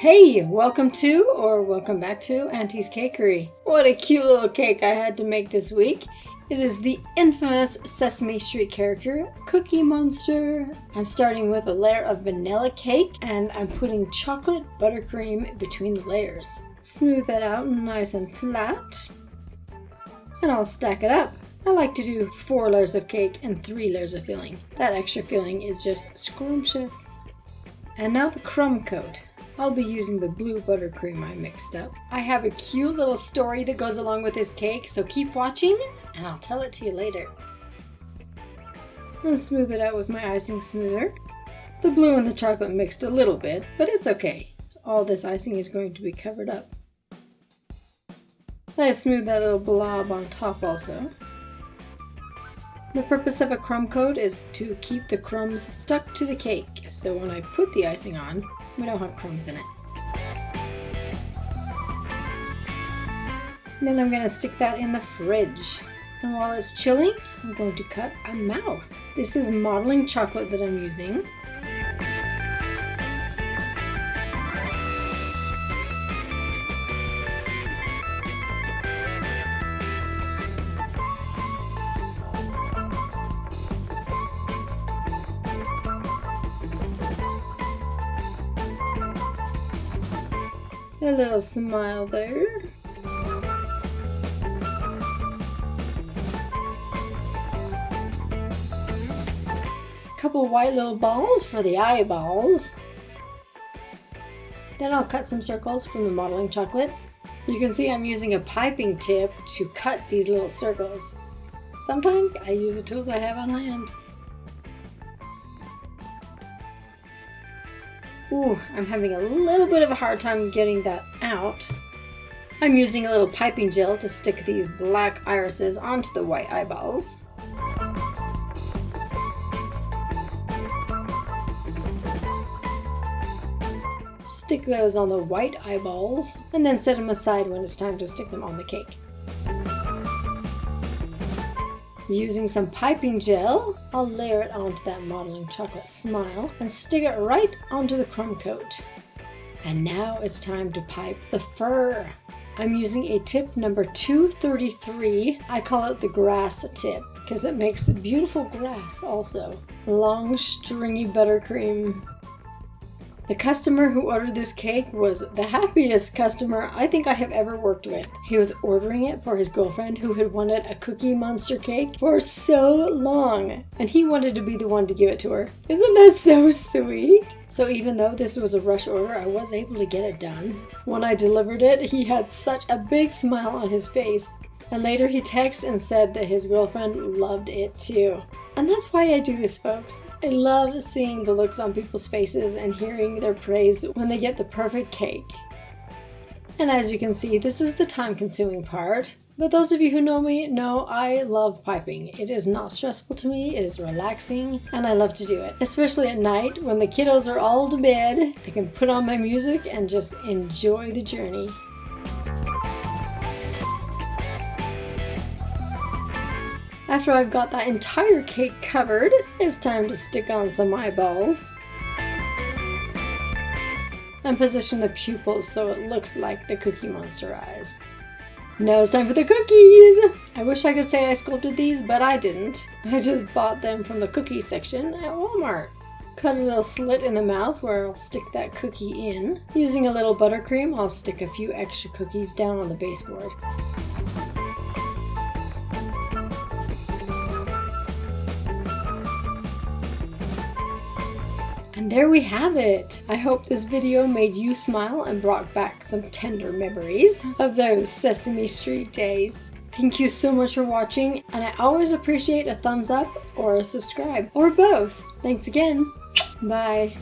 Hey, welcome back to Auntie's Cakery. What a cute little cake I had to make this week. It is the infamous Sesame Street character, Cookie Monster. I'm starting with a layer of vanilla cake and I'm putting chocolate buttercream between the layers. Smooth that out nice and flat. And I'll stack it up. I like to do 4 layers of cake and 3 layers of filling. That extra filling is just scrumptious. And now the crumb coat. I'll be using the blue buttercream I mixed up. I have a cute little story that goes along with this cake, so keep watching and I'll tell it to you later. I'll smooth it out with my icing smoother. The blue and the chocolate mixed a little bit, but it's okay. All this icing is going to be covered up. I smooth that little blob on top also. The purpose of a crumb coat is to keep the crumbs stuck to the cake, so when I put the icing on, we don't have crumbs in it. Then I'm going to stick that in the fridge. And while it's chilling, I'm going to cut a mouth. This is modeling chocolate that I'm using. A little smile there. Couple white little balls for the eyeballs. Then I'll cut some circles from the modeling chocolate. You can see I'm using a piping tip to cut these little circles. Sometimes I use the tools I have on hand. Ooh, I'm having a little bit of a hard time getting that out. I'm using a little piping gel to stick these black irises onto the white eyeballs. Stick those on the white eyeballs and then set them aside when it's time to stick them on the cake. Using some piping gel, I'll layer it onto that modeling chocolate smile and stick it right onto the crumb coat. And now it's time to pipe the fur. I'm using a tip number 233. I call it the grass tip because it makes beautiful grass also. Long stringy buttercream. The customer who ordered this cake was the happiest customer I think I have ever worked with. He was ordering it for his girlfriend who had wanted a Cookie Monster cake for so long, and he wanted to be the one to give it to her. Isn't that so sweet? So even though this was a rush order, I was able to get it done. When I delivered it, he had such a big smile on his face, and later he texted and said that his girlfriend loved it too. And that's why I do this, folks. I love seeing the looks on people's faces and hearing their praise when they get the perfect cake. And as you can see, this is the time-consuming part. But those of you who know me know I love piping. It is not stressful to me, it is relaxing, and I love to do it. Especially at night when the kiddos are all to bed. I can put on my music and just enjoy the journey. After I've got that entire cake covered, it's time to stick on some eyeballs. And position the pupils so it looks like the Cookie Monster eyes. Now it's time for the cookies! I wish I could say I sculpted these, but I didn't. I just bought them from the cookie section at Walmart. Cut a little slit in the mouth where I'll stick that cookie in. Using a little buttercream, I'll stick a few extra cookies down on the baseboard. And there we have it! I hope this video made you smile and brought back some tender memories of those Sesame Street days. Thank you so much for watching, and I always appreciate a thumbs up or a subscribe, or both. Thanks again. Bye.